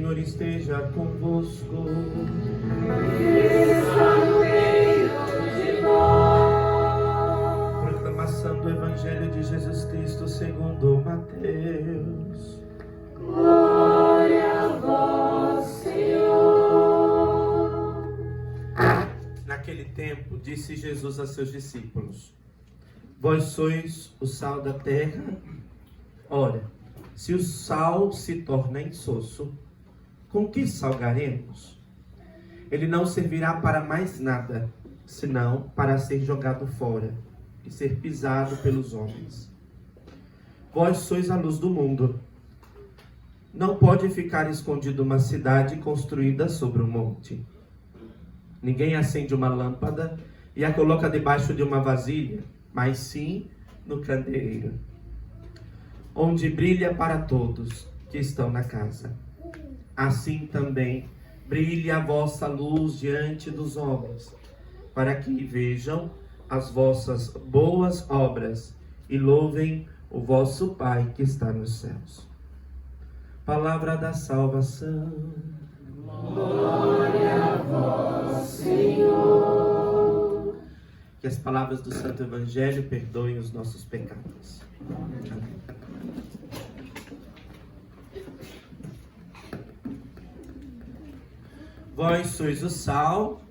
Senhor esteja convosco. Está no meio de nós. Proclamação do Evangelho de Jesus Cristo segundo Mateus. Glória a vós, Senhor. Naquele tempo, disse Jesus a seus discípulos: Vós sois o sal da terra. Ora, se o sal se torna insosso, com que salgaremos? Ele não servirá para mais nada, senão para ser jogado fora e ser pisado pelos homens. Vós sois a luz do mundo. Não pode ficar escondida uma cidade construída sobre um monte. Ninguém acende uma lâmpada e a coloca debaixo de uma vasilha, mas sim no candeeiro, onde brilha para todos que estão na casa. Assim também brilhe a vossa luz diante dos homens, para que vejam as vossas boas obras e louvem o vosso Pai que está nos céus. Palavra da salvação. Glória a vós, Senhor. Que as palavras do Santo Evangelho perdoem os nossos pecados. Amém. Vós sois o sal,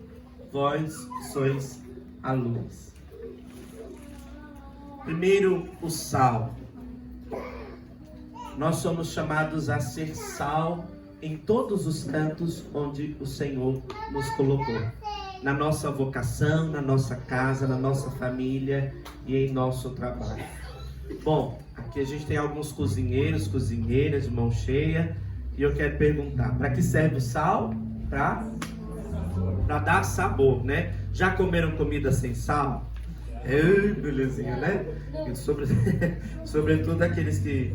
vós sois a luz. Primeiro, o sal. Nós somos chamados a ser sal em todos os cantos onde o Senhor nos colocou. Na nossa vocação, na nossa casa, na nossa família e em nosso trabalho. Bom, aqui a gente tem alguns cozinheiros, cozinheiras de mão cheia. E eu quero perguntar, para que serve o sal? Para dar sabor, né? Já comeram comida sem sal? Belezinha, né? E sobretudo aqueles que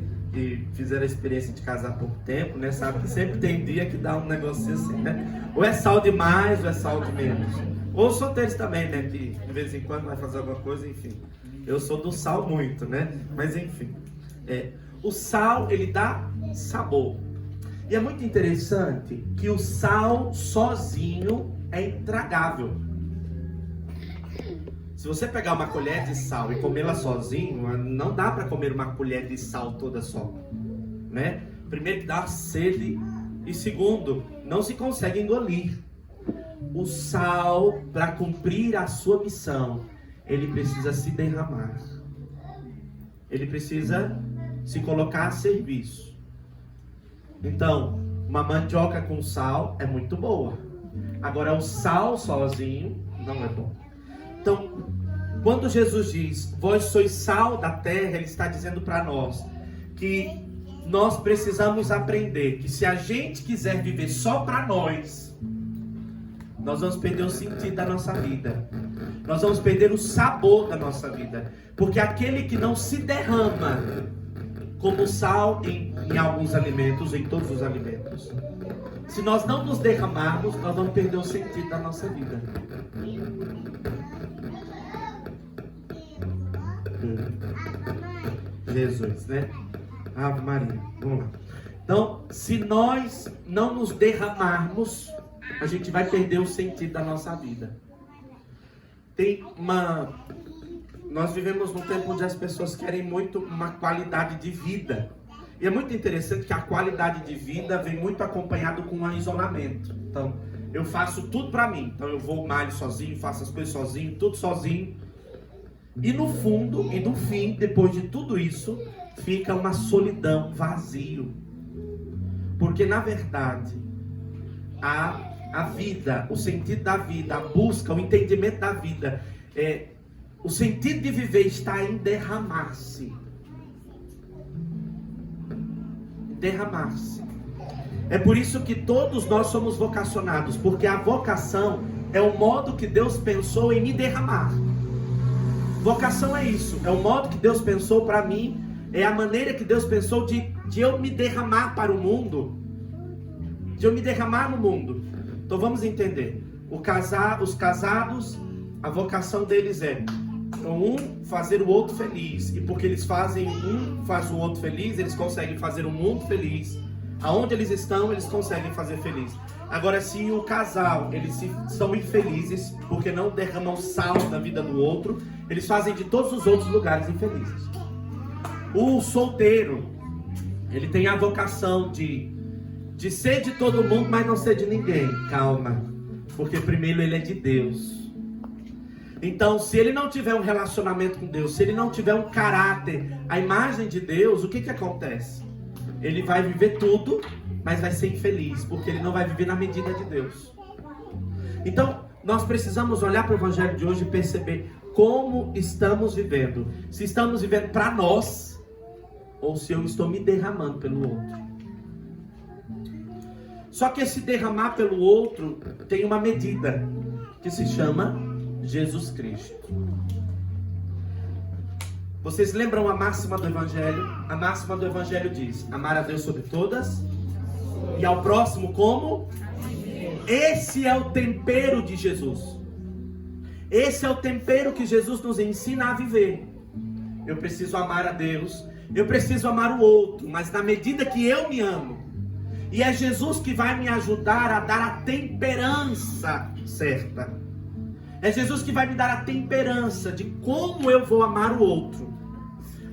fizeram a experiência de casar há pouco tempo, né? Sabe que sempre tem dia que dá um negocinho assim, né? Ou é sal demais ou é sal de menos. Ou solteiros também, né? Que de vez em quando vai fazer alguma coisa, enfim. Eu sou do sal muito, né? Mas enfim. O sal, ele dá sabor. E é muito interessante que o sal sozinho é intragável. Se você pegar uma colher de sal e comê-la sozinho, não dá para comer uma colher de sal toda só, né? Primeiro que dá sede e segundo, não se consegue engolir. O sal, para cumprir a sua missão, ele precisa se derramar. Ele precisa se colocar a serviço. Então, uma mandioca com sal é muito boa. Agora, o sal sozinho não é bom. Então, quando Jesus diz, vós sois sal da terra, ele está dizendo para nós que nós precisamos aprender que se a gente quiser viver só para nós vamos perder o sentido da nossa vida. Nós vamos perder o sabor da nossa vida. Porque aquele que não se derrama como sal em alguns alimentos, em todos os alimentos, se nós não nos derramarmos, nós vamos perder o sentido da nossa vida. Jesus, né? Ave Maria. Vamos lá. Então, se nós não nos derramarmos, a gente vai perder o sentido da nossa vida. Nós vivemos num tempo onde as pessoas querem muito uma qualidade de vida. E é muito interessante que a qualidade de vida vem muito acompanhado com um isolamento. Então, eu faço tudo para mim. Então, eu vou malho sozinho, faço as coisas sozinho, tudo sozinho. E no fundo, e no fim, depois de tudo isso, fica uma solidão, vazio. Porque, na verdade, a vida, o sentido da vida, a busca, o entendimento da vida, o sentido de viver está em derramar-se. Derramar-se. É por isso que todos nós somos vocacionados, porque a vocação é o modo que Deus pensou em me derramar. Vocação é isso, é o modo que Deus pensou para mim, é a maneira que Deus pensou de eu me derramar para o mundo, de eu me derramar no mundo. Então vamos entender, os casados, a vocação deles é um fazer o outro feliz, e porque eles fazem, um faz o outro feliz, eles conseguem fazer o mundo feliz, Aonde eles estão, eles conseguem fazer feliz. Agora, se o casal, são infelizes, porque não derramam sal na vida do outro, eles fazem de todos os outros lugares infelizes. O solteiro, ele tem a vocação de ser de todo mundo, mas não ser de ninguém. Calma, porque primeiro ele é de Deus. Então, se ele não tiver um relacionamento com Deus, se ele não tiver um caráter, a imagem de Deus, o que acontece? Ele vai viver tudo, mas vai ser infeliz, porque ele não vai viver na medida de Deus. Então, nós precisamos olhar para o evangelho de hoje e perceber como estamos vivendo. Se estamos vivendo para nós, ou se eu estou me derramando pelo outro. Só que esse derramar pelo outro tem uma medida, que se chama Jesus Cristo. Vocês lembram a máxima do Evangelho? A máxima do Evangelho diz: amar a Deus sobre todas e ao próximo como? Esse é o tempero de Jesus. Esse é o tempero que Jesus nos ensina a viver. Eu preciso amar a Deus, eu preciso amar o outro, mas na medida que eu me amo. E é Jesus que vai me ajudar a dar a temperança certa. É Jesus que vai me dar a temperança de como eu vou amar o outro.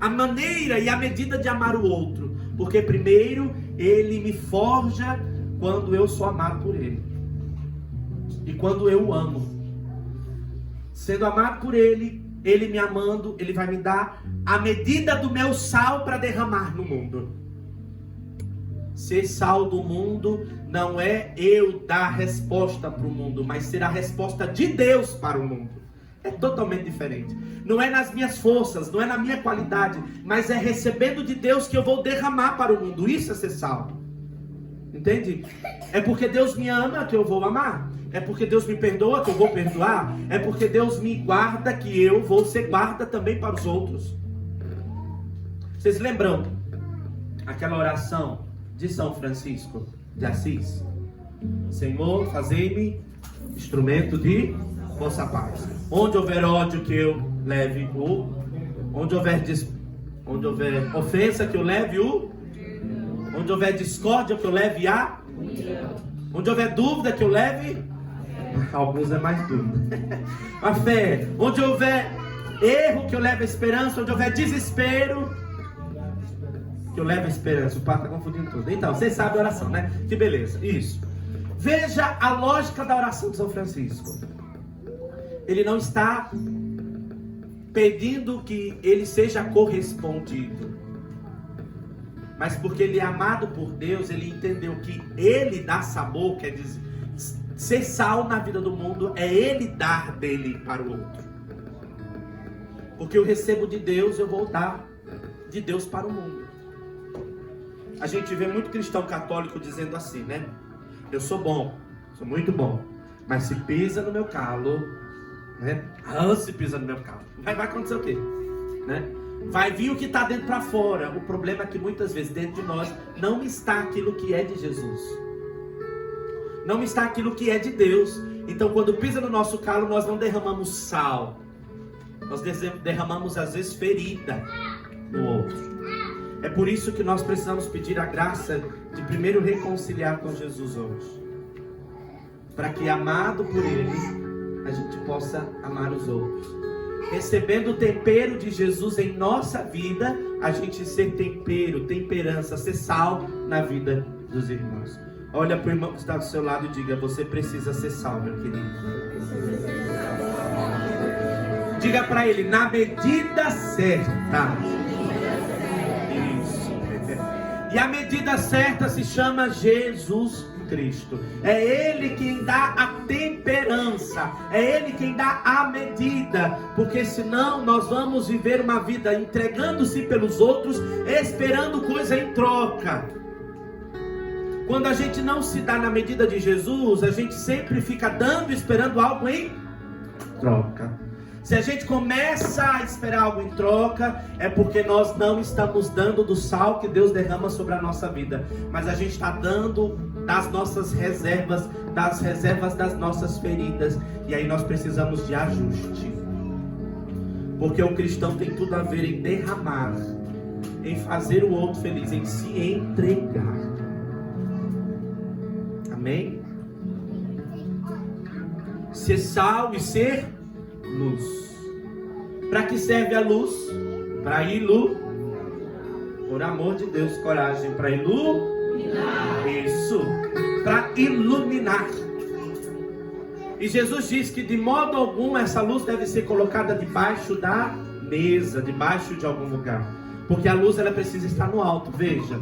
A maneira e a medida de amar o outro. Porque primeiro ele me forja quando eu sou amado por ele. E quando eu o amo. Sendo amado por ele, ele me amando, ele vai me dar a medida do meu sal para derramar no mundo. Ser sal do mundo não é eu dar resposta para o mundo, mas ser a resposta de Deus para o mundo. É totalmente diferente. Não é nas minhas forças, não é na minha qualidade, mas é recebendo de Deus que eu vou derramar para o mundo. Isso é ser sal. Entende? É porque Deus me ama que eu vou amar. É porque Deus me perdoa que eu vou perdoar. É porque Deus me guarda que eu vou ser guarda também para os outros. Vocês lembram aquela oração de São Francisco de Assis? Senhor, fazei-me instrumento de vossa paz. Onde houver ódio, que eu leve o... Onde houver ofensa, que eu leve o... Onde houver discórdia, que eu leve a... Onde houver dúvida, que eu leve... Alguns é mais dúvida. A fé. Onde houver erro, que eu leve a esperança. Onde houver desespero, que eu levo a esperança. O Pai está confundindo tudo. Então, vocês sabem a oração, né? Que beleza, isso. Veja a lógica da oração de São Francisco. Ele não está pedindo que ele seja correspondido, mas porque ele é amado por Deus, ele entendeu que ele dá sabor, quer dizer, ser sal na vida do mundo é ele dar dele para o outro. Porque eu recebo de Deus, eu vou dar de Deus para o mundo. A gente vê muito cristão católico dizendo assim, né? Eu sou bom, sou muito bom, mas se pisa no meu calo, né? Se pisa no meu calo, vai acontecer o quê? Né? Vai vir o que está dentro para fora. O problema é que muitas vezes dentro de nós não está aquilo que é de Jesus. Não está aquilo que é de Deus. Então quando pisa no nosso calo, nós não derramamos sal. Nós derramamos às vezes ferida no outro. É por isso que nós precisamos pedir a graça de primeiro reconciliar com Jesus hoje. Para que, amado por Ele, a gente possa amar os outros. Recebendo o tempero de Jesus em nossa vida, a gente ser tempero, temperança, ser sal na vida dos irmãos. Olha para o irmão que está do seu lado e diga: você precisa ser sal, meu querido. Diga para ele: na medida certa. Isso. E a medida certa se chama Jesus Cristo. É Ele quem dá a temperança, é Ele quem dá a medida, porque senão nós vamos viver uma vida entregando-se pelos outros, esperando coisa em troca. Quando a gente não se dá na medida de Jesus, a gente sempre fica dando, esperando algo em troca. Se a gente começa a esperar algo em troca, é porque nós não estamos dando do sal que Deus derrama sobre a nossa vida, mas a gente está dando das nossas reservas, das reservas das nossas feridas, e aí nós precisamos de ajuste. Porque o cristão tem tudo a ver em derramar, em fazer o outro feliz, em se entregar. Amém? Ser sal e ser luz. Para que serve a luz? Para iluminar. Por amor de Deus, coragem. Para iluminar. Isso. Para iluminar. E Jesus diz que de modo algum essa luz deve ser colocada debaixo da mesa, debaixo de algum lugar. Porque a luz ela precisa estar no alto. Veja.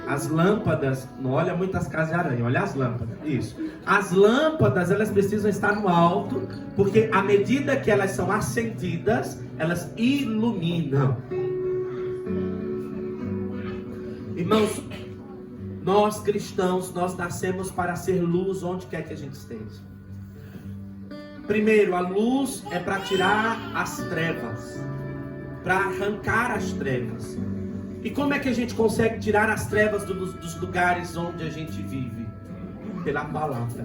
As lâmpadas, não olha muitas casas de aranha, olha as lâmpadas, isso. As lâmpadas, elas precisam estar no alto, porque à medida que elas são acendidas, elas iluminam. Irmãos, nós cristãos, nós nascemos para ser luz onde quer que a gente esteja. Primeiro, a luz é para tirar as trevas, para arrancar as trevas. E como é que a gente consegue tirar as trevas dos lugares onde a gente vive? Pela palavra.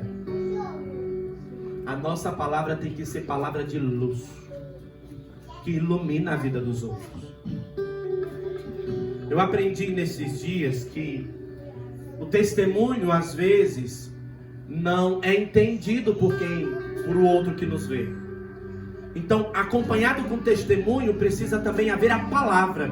A nossa palavra tem que ser palavra de luz, que ilumina a vida dos outros. Eu aprendi nesses dias que o testemunho às vezes não é entendido por o outro que nos vê. Então, acompanhado com testemunho, precisa também haver a palavra.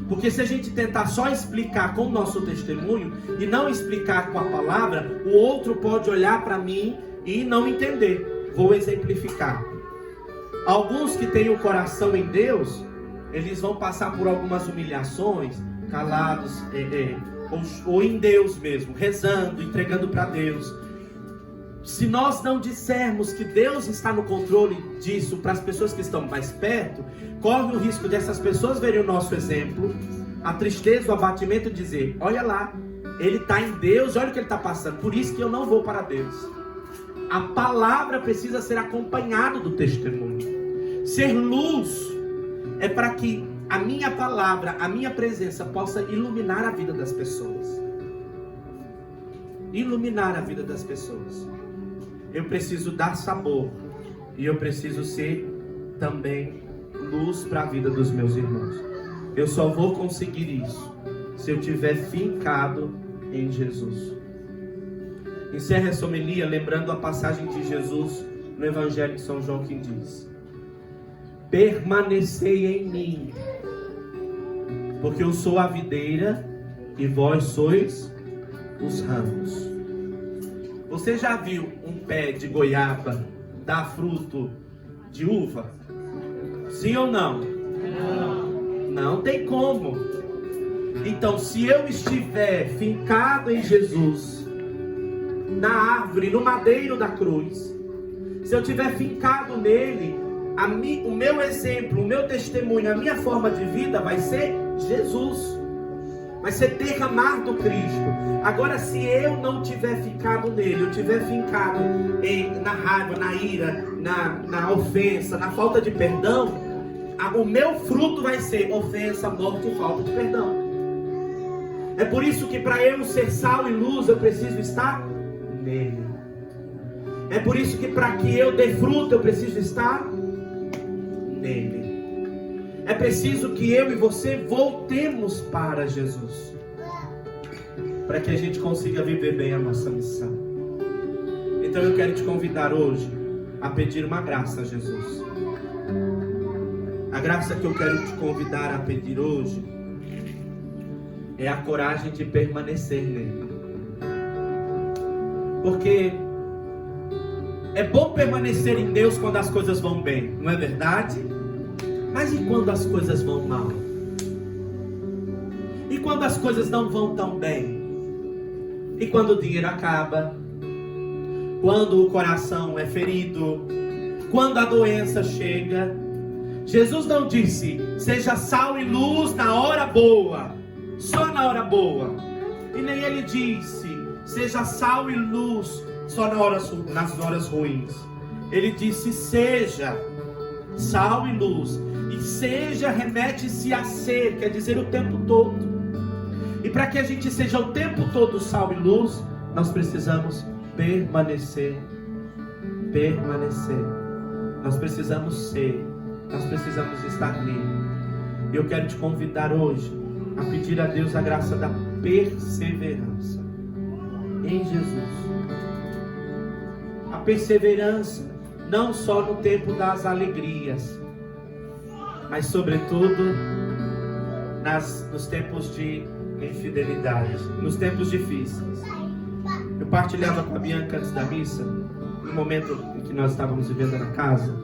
Porque se a gente tentar só explicar com o nosso testemunho e não explicar com a palavra, o outro pode olhar para mim e não entender. Vou exemplificar. Alguns que têm o coração em Deus, eles vão passar por algumas humilhações, calados, ou em Deus mesmo, rezando, entregando para Deus. Se nós não dissermos que Deus está no controle disso para as pessoas que estão mais perto, corre o risco dessas pessoas verem o nosso exemplo, a tristeza, o abatimento e dizer: olha lá, ele está em Deus, olha o que ele está passando, por isso que eu não vou para Deus. A palavra precisa ser acompanhada do testemunho. Ser luz é para que a minha palavra, a minha presença possa iluminar a vida das pessoas. Iluminar a vida das pessoas. Eu preciso dar sabor e eu preciso ser também luz para a vida dos meus irmãos. Eu só vou conseguir isso se eu tiver fincado em Jesus. Encerre essa homilia lembrando a passagem de Jesus no Evangelho de São João, que diz: permanecei em mim, porque eu sou a videira e vós sois os ramos. Você já viu um pé de goiaba dar fruto de uva? Sim ou não? Não tem como. Então, se eu estiver fincado em Jesus, na árvore, no madeiro da cruz, se eu estiver fincado nele, o meu exemplo, o meu testemunho, a minha forma de vida vai ser Jesus. Vai ser derramar do Cristo. Agora, se eu não tiver ficado nele, eu tiver fincado na raiva, na ira, na ofensa, na falta de perdão, o meu fruto vai ser ofensa, morte e falta de perdão. É por isso que para eu ser sal e luz, eu preciso estar nele. É por isso que para que eu dê fruto, eu preciso estar nele. É preciso que eu e você voltemos para Jesus, para que a gente consiga viver bem a nossa missão. Então eu quero te convidar hoje a pedir uma graça a Jesus. A graça que eu quero te convidar a pedir hoje é a coragem de permanecer nele. Porque é bom permanecer em Deus quando as coisas vão bem, não é verdade? Mas e quando as coisas vão mal? E quando as coisas não vão tão bem? E quando o dinheiro acaba? Quando o coração é ferido? Quando a doença chega? Jesus não disse: seja sal e luz na hora boa, só na hora boa. E nem ele disse: seja sal e luz só nas horas ruins. Ele disse: seja sal e luz. E seja remete-se a ser, quer dizer o tempo todo. E para que a gente seja o tempo todo sal e luz, nós precisamos permanecer. Nós precisamos ser. Nós precisamos estar nele. Eu quero te convidar hoje a pedir a Deus a graça da perseverança em Jesus. perseverança, não só no tempo das alegrias, mas sobretudo nos tempos de infidelidade, nos tempos difíceis. Eu partilhava com a Bianca antes da missa, no momento em que nós estávamos vivendo na casa,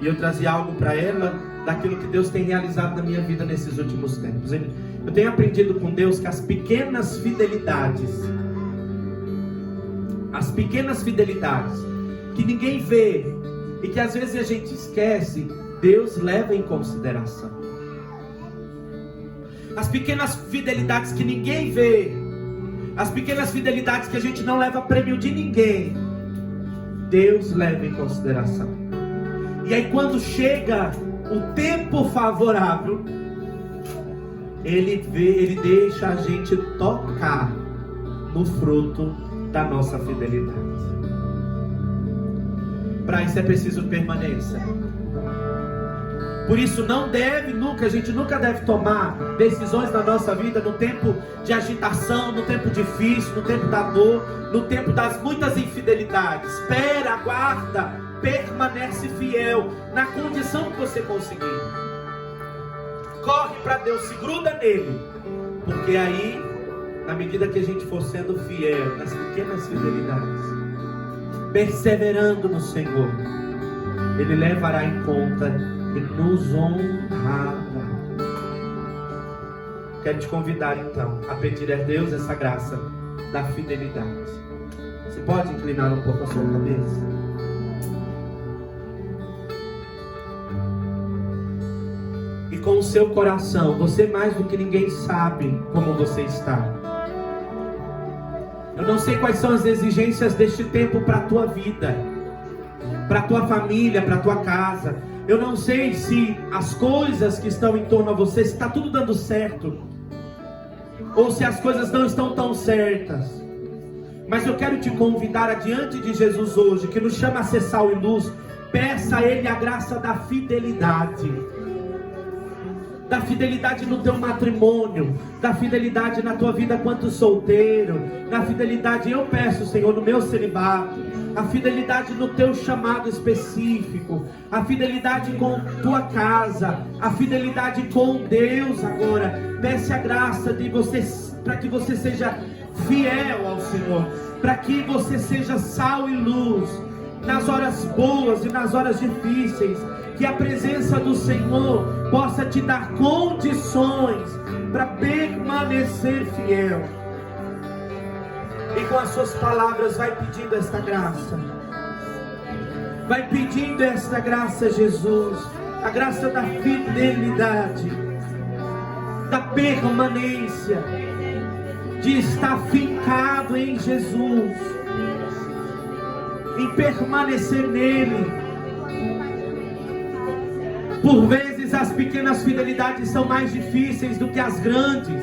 e eu trazia algo para ela daquilo que Deus tem realizado na minha vida nesses últimos tempos. Eu tenho aprendido com Deus que as pequenas fidelidades que ninguém vê e que às vezes a gente esquece, Deus leva em consideração. As pequenas fidelidades que ninguém vê, as pequenas fidelidades que a gente não leva prêmio de ninguém, Deus leva em consideração. E aí quando chega o tempo favorável, Ele deixa a gente tocar no fruto da nossa fidelidade. Para isso é preciso permanência. Por isso a gente nunca deve tomar decisões na nossa vida no tempo de agitação, no tempo difícil, no tempo da dor, no tempo das muitas infidelidades. Espera, aguarda, permanece fiel na condição que você conseguir. Corre para Deus, se gruda nele, porque aí, na medida que a gente for sendo fiel nas pequenas fidelidades, perseverando no Senhor, Ele levará em conta e nos honrará. Quero te convidar então a pedir a Deus essa graça da fidelidade. Você pode inclinar um pouco a sua cabeça? E com o seu coração, você mais do que ninguém sabe como você está. Eu não sei quais são as exigências deste tempo para a tua vida, para a tua família, para a tua casa. Eu não sei se as coisas que estão em torno a você, se está tudo dando certo, ou se as coisas não estão tão certas. Mas eu quero te convidar adiante de Jesus hoje, que nos chama a ser sal e luz. Peça a Ele a graça da fidelidade. Da fidelidade no teu matrimônio, da fidelidade na tua vida quanto solteiro, da fidelidade, eu peço, Senhor, no meu celibato, a fidelidade no teu chamado específico, a fidelidade com tua casa, a fidelidade com Deus agora. Peça a graça de você, para que você seja fiel ao Senhor, para que você seja sal e luz nas horas boas e nas horas difíceis. Que a presença do Senhor possa te dar condições para permanecer fiel. E com as suas palavras vai pedindo esta graça. Vai pedindo esta graça, Jesus. A graça da fidelidade, da permanência, de estar fincado em Jesus, em permanecer nele. Por vezes as pequenas fidelidades são mais difíceis do que as grandes,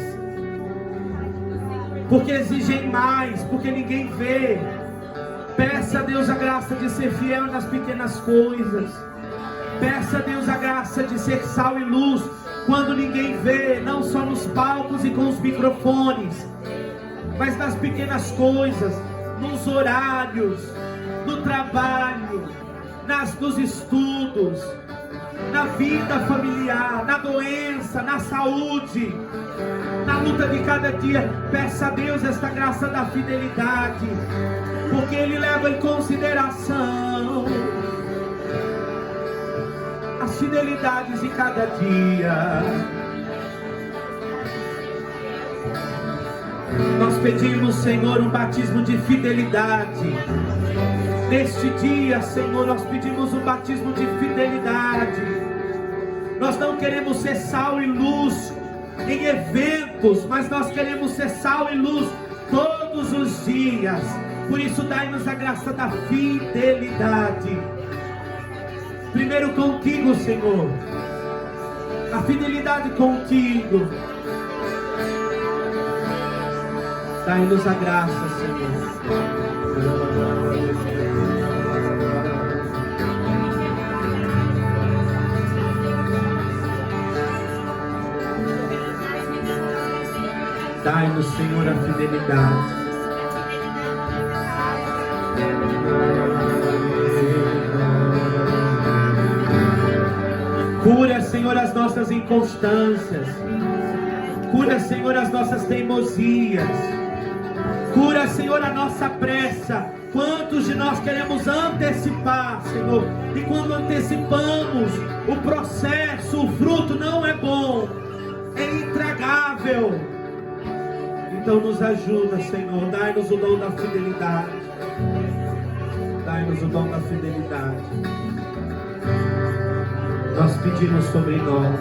porque exigem mais, porque ninguém vê. Peça a Deus a graça de ser fiel nas pequenas coisas. Peça a Deus a graça de ser sal e luz quando ninguém vê, não só nos palcos e com os microfones, mas nas pequenas coisas, nos horários, no trabalho, nos estudos, na vida familiar, na doença, na saúde, na luta de cada dia. Peça a Deus esta graça da fidelidade, porque Ele leva em consideração as fidelidades de cada dia. Nós pedimos, Senhor, um batismo de fidelidade. Neste dia, Senhor, nós pedimos um batismo de fidelidade. Nós não queremos ser sal e luz em eventos, mas nós queremos ser sal e luz todos os dias. Por isso, dai-nos a graça da fidelidade. Primeiro contigo, Senhor. A fidelidade contigo. Dai-nos a graça, Senhor. Dai-nos, Senhor, a fidelidade. Cura, Senhor, as nossas inconstâncias. Cura, Senhor, as nossas teimosias. Cura, Senhor, a nossa pressa. Quantos de nós queremos antecipar, Senhor? E quando antecipamos, o processo, o fruto não é bom, é intragável. Então nos ajuda, Senhor. Dai-nos o dom da fidelidade. Dai-nos o dom da fidelidade. Nós pedimos sobre nós,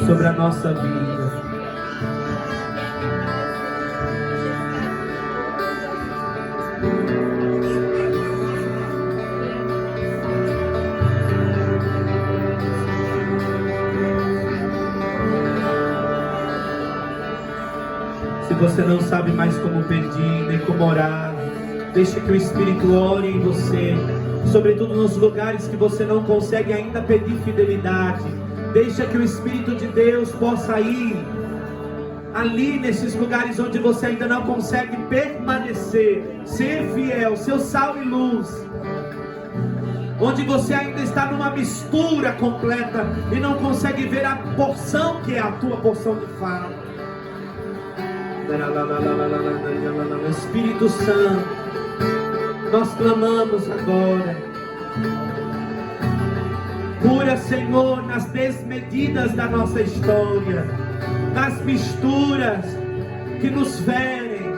sobre a nossa vida. Se você não sabe mais como pedir, nem como orar, deixe que o Espírito ore em você, sobretudo nos lugares que você não consegue ainda pedir fidelidade. Deixa que o Espírito de Deus possa ir ali nesses lugares onde você ainda não consegue permanecer, ser fiel, seu sal e luz, onde você ainda está numa mistura completa e não consegue ver a porção que é a tua porção de fato. Espírito Santo, nós clamamos agora. Cura, Senhor, nas desmedidas da nossa história, nas misturas que nos ferem.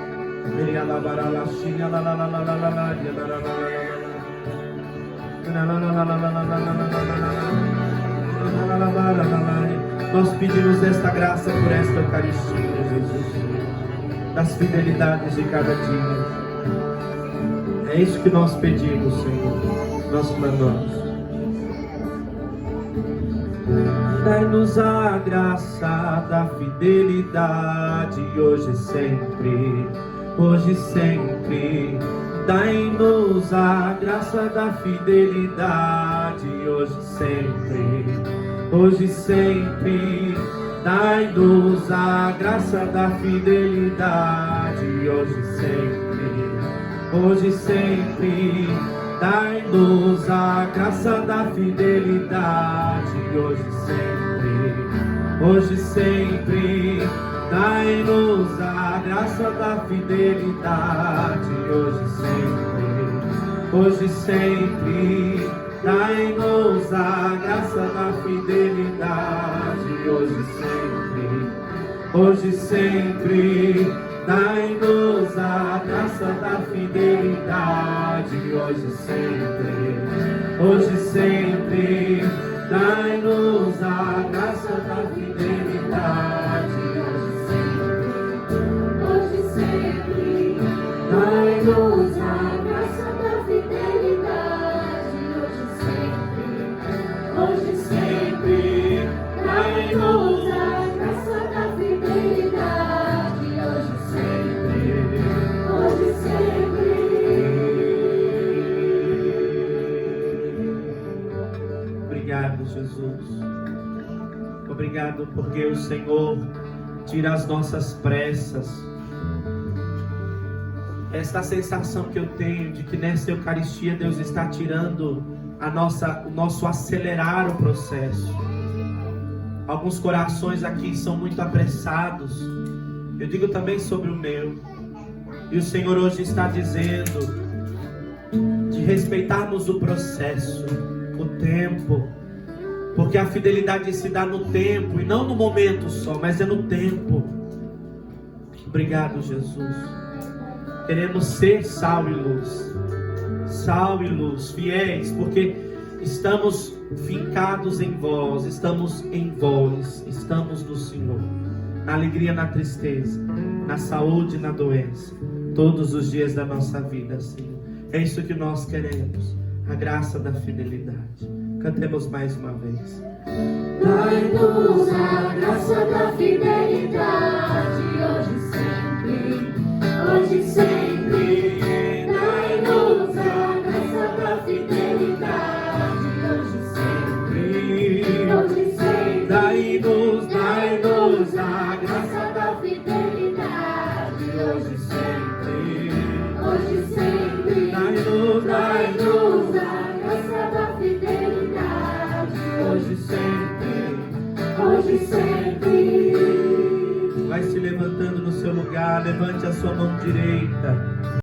Nós pedimos esta graça por esta Eucaristia, Jesus, das fidelidades de cada dia. É isso que nós pedimos, Senhor. Nós clamamos. Dai-nos a graça da fidelidade hoje e sempre, hoje e sempre. Dai-nos a graça da fidelidade hoje e sempre, hoje e sempre. Dai-nos a graça da fidelidade hoje e sempre, hoje e sempre. Dai-nos a graça da fidelidade hoje e sempre, hoje e sempre. Dai-nos a graça da fidelidade hoje e sempre, hoje e sempre. Dai-nos a graça da fidelidade hoje e sempre, hoje e sempre. Dai-nos a graça da fidelidade hoje e sempre, hoje e sempre. Dai-nos a graça da fidelidade hoje e sempre, hoje e sempre. Dai-nos a graça da fidelidade hoje e sempre, hoje e sempre. Dai-nos a graça da fidelidade hoje e sempre, hoje e sempre. Obrigado, Jesus. Obrigado porque o Senhor tira as nossas pressas. Esta sensação que eu tenho de que nessa Eucaristia Deus está tirando o nosso acelerar o processo. Alguns corações aqui são muito apressados. Eu digo também sobre o meu. E o Senhor hoje está dizendo de respeitarmos o processo, o tempo, porque a fidelidade se dá no tempo e não no momento só, mas é no tempo. Obrigado, Jesus. Queremos ser sal e luz, fiéis, porque estamos fincados em vós, estamos em vós, estamos no Senhor, na alegria, na tristeza, na saúde e na doença, todos os dias da nossa vida, Senhor. É isso que nós queremos, a graça da fidelidade. Cantemos mais uma vez. Dai-nos a graça da fidelidade hoje e sempre, hoje e sempre. Dai-nos a graça da fidelidade hoje e sempre, hoje e sempre. Dai-nos a graça da fidelidade hoje e sempre, hoje e sempre. Dai-nos a graça da fidelidade levante a sua mão direita.